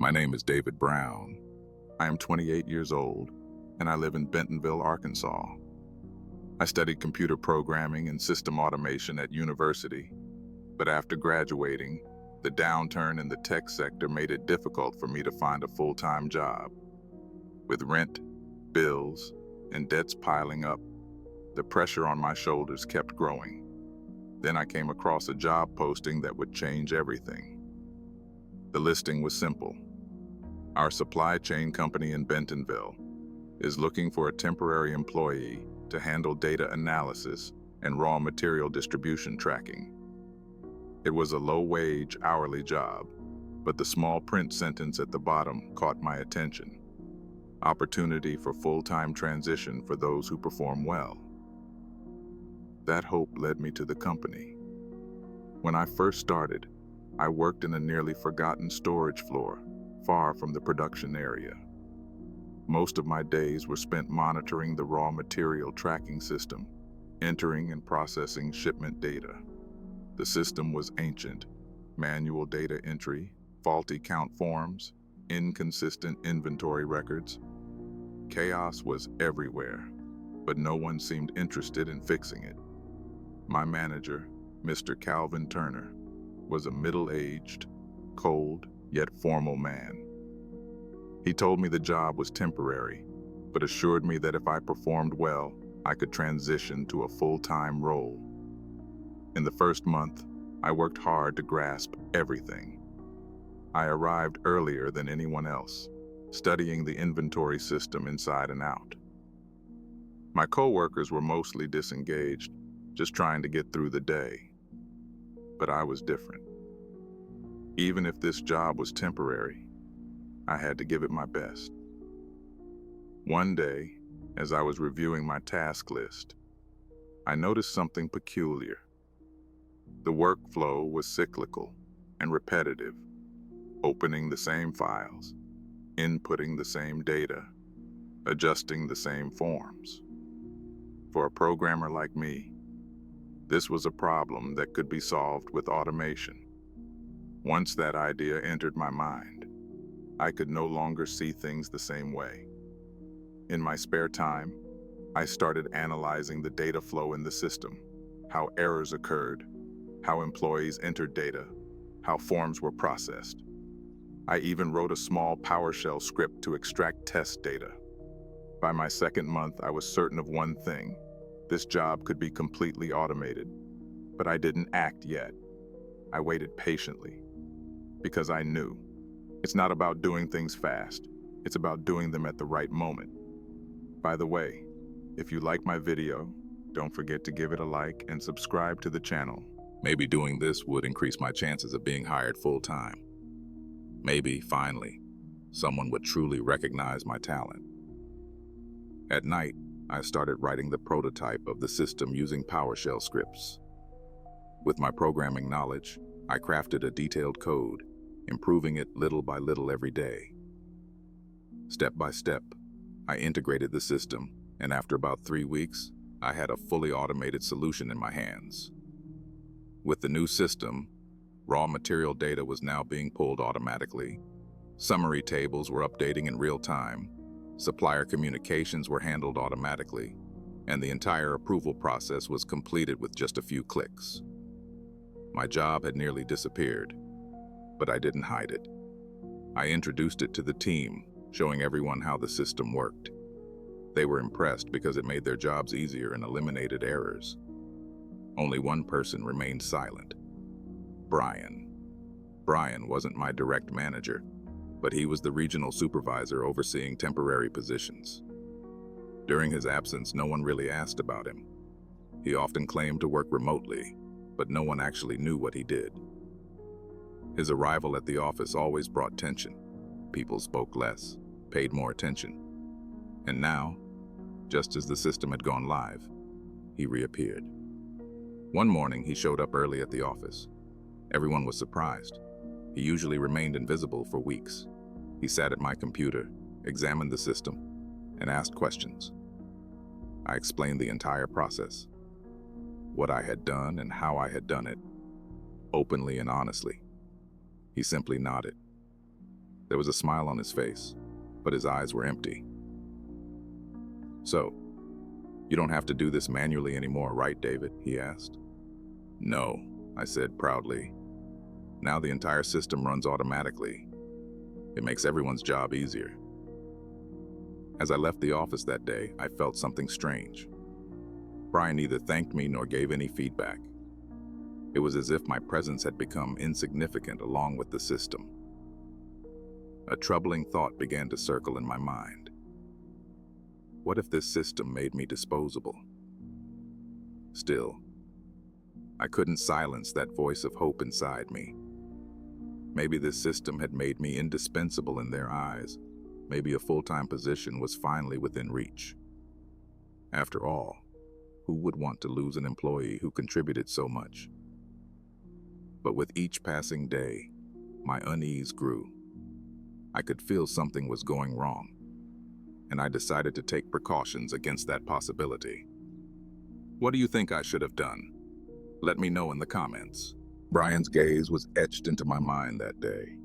My name is David Brown. I am 28 years old, and I live in Bentonville, Arkansas. I studied computer programming and system automation at university, but after graduating, the downturn in the tech sector made it difficult for me to find a full-time job. With rent, bills, and debts piling up, the pressure on my shoulders kept growing. Then I came across a job posting that would change everything. The listing was simple. Our supply chain company in Bentonville is looking for a temporary employee to handle data analysis and raw material distribution tracking. It was a low-wage, hourly job, but the small print sentence at the bottom caught my attention. Opportunity for full-time transition for those who perform well. That hope led me to the company. When I first started, I worked in a nearly forgotten storage floor, far from the production area. Most of my days were spent monitoring the raw material tracking system, entering and processing shipment data. The system was ancient: manual data entry, faulty count forms, inconsistent inventory records. Chaos was everywhere, but no one seemed interested in fixing it. My manager, Mr. Calvin Turner, was a middle-aged, cold, yet formal man. He told me the job was temporary, but assured me that if I performed well, I could transition to a full-time role. In the first month, I worked hard to grasp everything. I arrived earlier than anyone else, studying the inventory system inside and out. My coworkers were mostly disengaged, just trying to get through the day. But I was different. Even if this job was temporary, I had to give it my best. One day, as I was reviewing my task list, I noticed something peculiar. The workflow was cyclical and repetitive, opening the same files, inputting the same data, adjusting the same forms. For a programmer like me, this was a problem that could be solved with automation. Once that idea entered my mind, I could no longer see things the same way. In my spare time, I started analyzing the data flow in the system, how errors occurred, how employees entered data, how forms were processed. I even wrote a small PowerShell script to extract test data. By my second month, I was certain of one thing: this job could be completely automated. But I didn't act yet. I waited patiently, because I knew it's not about doing things fast. It's about doing them at the right moment. By the way, if you like my video, don't forget to give it a like and subscribe to the channel. Maybe doing this would increase my chances of being hired full-time. Maybe, finally, someone would truly recognize my talent. At night, I started writing the prototype of the system using PowerShell scripts. With my programming knowledge, I crafted a detailed code, improving it little by little every day. Step by step, I integrated the system, and after about 3 weeks, I had a fully automated solution in my hands. With the new system, raw material data was now being pulled automatically. Summary tables were updating in real time. Supplier communications were handled automatically, and the entire approval process was completed with just a few clicks. My job had nearly disappeared, but I didn't hide it. I introduced it to the team, showing everyone how the system worked. They were impressed because it made their jobs easier and eliminated errors. Only one person remained silent: Brian. Brian wasn't my direct manager, but he was the regional supervisor overseeing temporary positions. During his absence, no one really asked about him. He often claimed to work remotely, but no one actually knew what he did. His arrival at the office always brought tension. People spoke less, paid more attention. And now, just as the system had gone live, he reappeared. One morning, he showed up early at the office. Everyone was surprised. He usually remained invisible for weeks. He sat at my computer, examined the system, and asked questions. I explained the entire process, what I had done and how I had done it, openly and honestly. He simply nodded. There was a smile on his face, but his eyes were empty. "So, you don't have to do this manually anymore, right, David?" he asked. "No," I said proudly. "Now the entire system runs automatically. It makes everyone's job easier." As I left the office that day, I felt something strange. Brian neither thanked me nor gave any feedback. It was as if my presence had become insignificant along with the system. A troubling thought began to circle in my mind. What if this system made me disposable? Still, I couldn't silence that voice of hope inside me. Maybe this system had made me indispensable in their eyes. Maybe a full-time position was finally within reach. After all, who would want to lose an employee who contributed so much? But with each passing day, my unease grew. I could feel something was going wrong, and I decided to take precautions against that possibility. What do you think I should have done? Let me know in the comments. Brian's gaze was etched into my mind that day.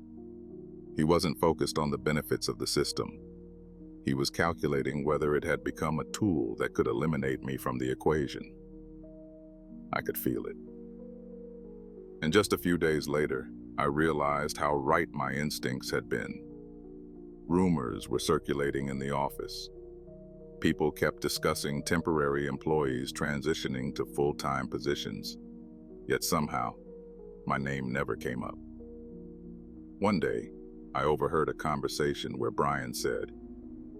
He wasn't focused on the benefits of the system. He was calculating whether it had become a tool that could eliminate me from the equation. I could feel it. And just a few days later, I realized how right my instincts had been. Rumors were circulating in the office. People kept discussing temporary employees transitioning to full-time positions. Yet somehow, my name never came up. One day, I overheard a conversation where Brian said,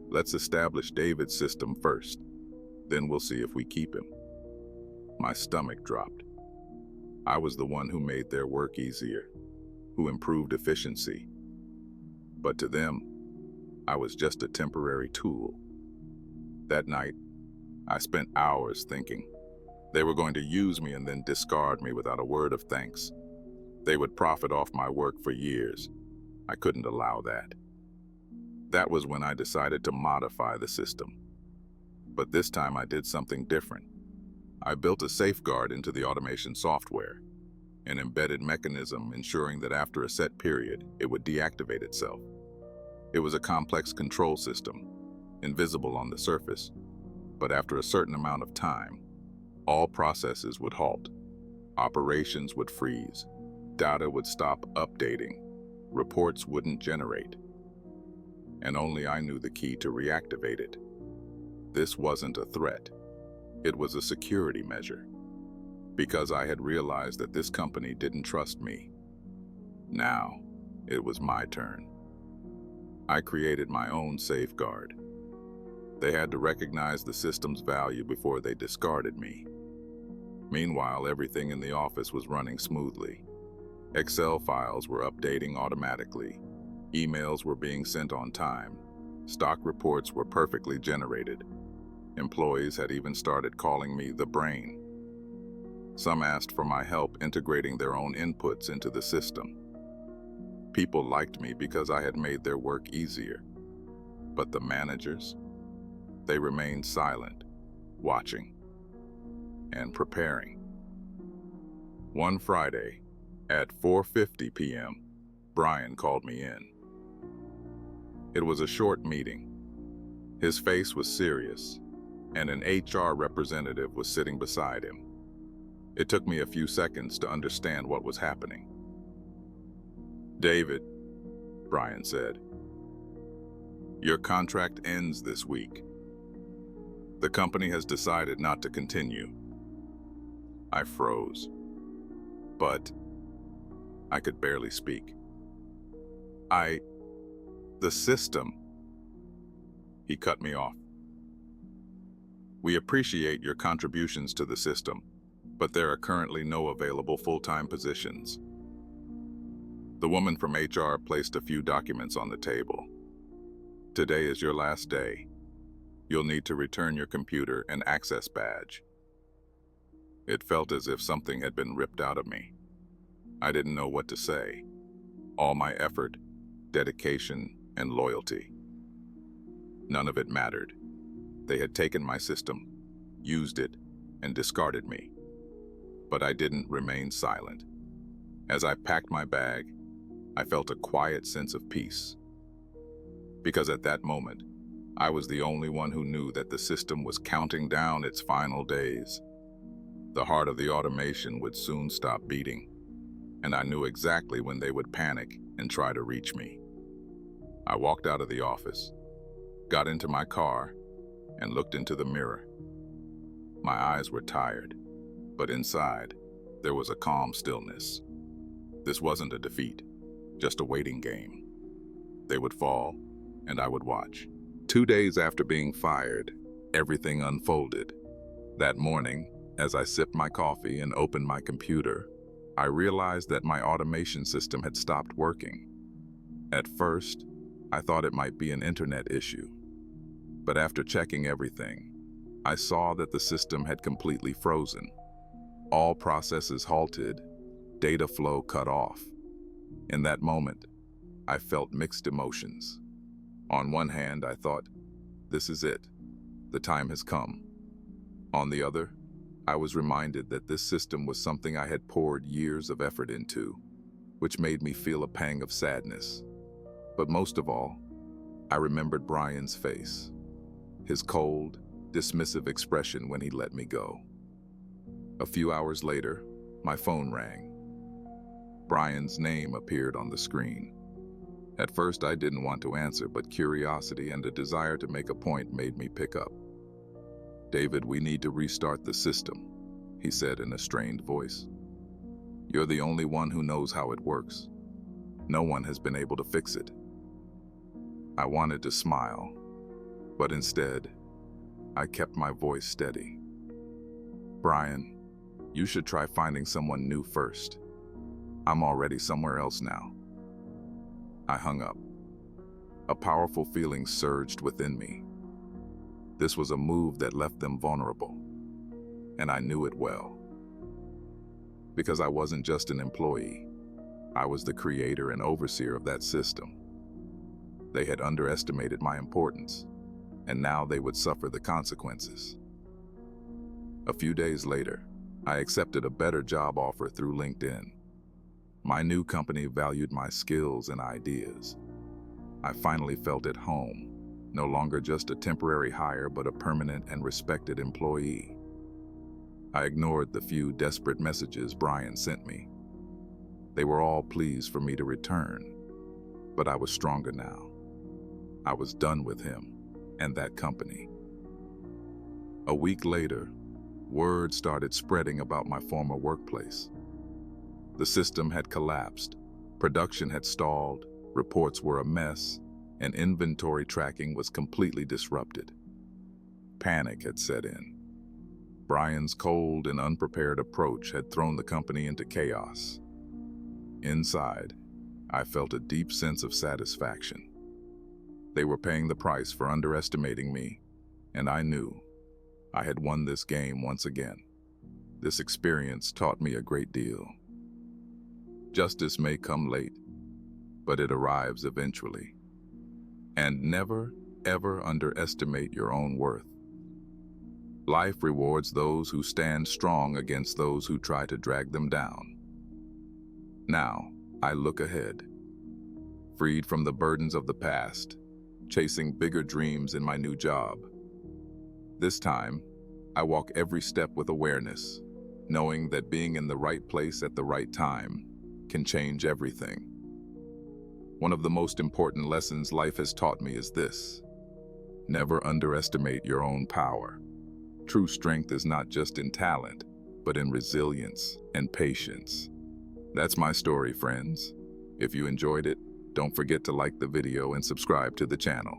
"Let's establish David's system first, then we'll see if we keep him." My stomach dropped. I was the one who made their work easier, who improved efficiency. But to them, I was just a temporary tool. That night, I spent hours thinking. They were going to use me and then discard me without a word of thanks. They would profit off my work for years. I couldn't allow that. That was when I decided to modify the system. But this time I did something different. I built a safeguard into the automation software, an embedded mechanism ensuring that after a set period, it would deactivate itself. It was a complex control system, invisible on the surface, but after a certain amount of time, all processes would halt. Operations would freeze. Data would stop updating. Reports wouldn't generate. And only I knew the key to reactivate it. This wasn't a threat. It was a security measure. Because I had realized that this company didn't trust me. Now, it was my turn. I created my own safeguard. They had to recognize the system's value before they discarded me. Meanwhile, everything in the office was running smoothly. Excel files were updating automatically. Emails were being sent on time. Stock reports were perfectly generated. Employees had even started calling me the brain. Some asked for my help integrating their own inputs into the system. People liked me because I had made their work easier. But the managers, they remained silent, watching, and preparing. One Friday, at 4:50 p.m., Brian called me in. It was a short meeting. His face was serious, and an HR representative was sitting beside him. It took me a few seconds to understand what was happening. "David," Brian said, "your contract ends this week. The company has decided not to continue." I froze, but I could barely speak. The system." He cut me off. "We appreciate your contributions to the system, but there are currently no available full-time positions." The woman from HR placed a few documents on the table. "Today is your last day. You'll need to return your computer and access badge." It felt as if something had been ripped out of me. I didn't know what to say. All my effort, dedication, and loyalty. None of it mattered. They had taken my system, used it, and discarded me. But I didn't remain silent. As I packed my bag, I felt a quiet sense of peace. Because at that moment, I was the only one who knew that the system was counting down its final days. The heart of the automation would soon stop beating, and I knew exactly when they would panic and try to reach me. I walked out of the office, got into my car, and looked into the mirror. My eyes were tired, but inside, there was a calm stillness. This wasn't a defeat, just a waiting game. They would fall, and I would watch. 2 days after being fired, everything unfolded. That morning, as I sipped my coffee and opened my computer, I realized that my automation system had stopped working. At first, I thought it might be an internet issue. But after checking everything, I saw that the system had completely frozen. All processes halted, data flow cut off. In that moment, I felt mixed emotions. On one hand, I thought, this is it. The time has come. On the other, I was reminded that this system was something I had poured years of effort into, which made me feel a pang of sadness. But most of all, I remembered Brian's face, his cold, dismissive expression when he let me go. A few hours later, my phone rang. Brian's name appeared on the screen. At first, I didn't want to answer, but curiosity and a desire to make a point made me pick up. "David, we need to restart the system," he said in a strained voice. "You're the only one who knows how it works. No one has been able to fix it." I wanted to smile, but instead, I kept my voice steady. "Brian, you should try finding someone new first. I'm already somewhere else now." I hung up. A powerful feeling surged within me. This was a move that left them vulnerable, and I knew it well. Because I wasn't just an employee, I was the creator and overseer of that system. They had underestimated my importance, and now they would suffer the consequences. A few days later, I accepted a better job offer through LinkedIn. My new company valued my skills and ideas. I finally felt at home, no longer just a temporary hire, but a permanent and respected employee. I ignored the few desperate messages Brian sent me. They were all pleas for me to return, but I was stronger now. I was done with him and that company. A week later, word started spreading about my former workplace. The system had collapsed, production had stalled, reports were a mess, and inventory tracking was completely disrupted. Panic had set in. Brian's cold and unprepared approach had thrown the company into chaos. Inside, I felt a deep sense of satisfaction. They were paying the price for underestimating me, and I knew I had won this game once again. This experience taught me a great deal. Justice may come late, but it arrives eventually. And never, ever underestimate your own worth. Life rewards those who stand strong against those who try to drag them down. Now, I look ahead, freed from the burdens of the past, chasing bigger dreams in my new job. This time, I walk every step with awareness, knowing that being in the right place at the right time can change everything. One of the most important lessons life has taught me is this: never underestimate your own power. True strength is not just in talent, but in resilience and patience. That's my story, friends. If you enjoyed it, don't forget to like the video and subscribe to the channel.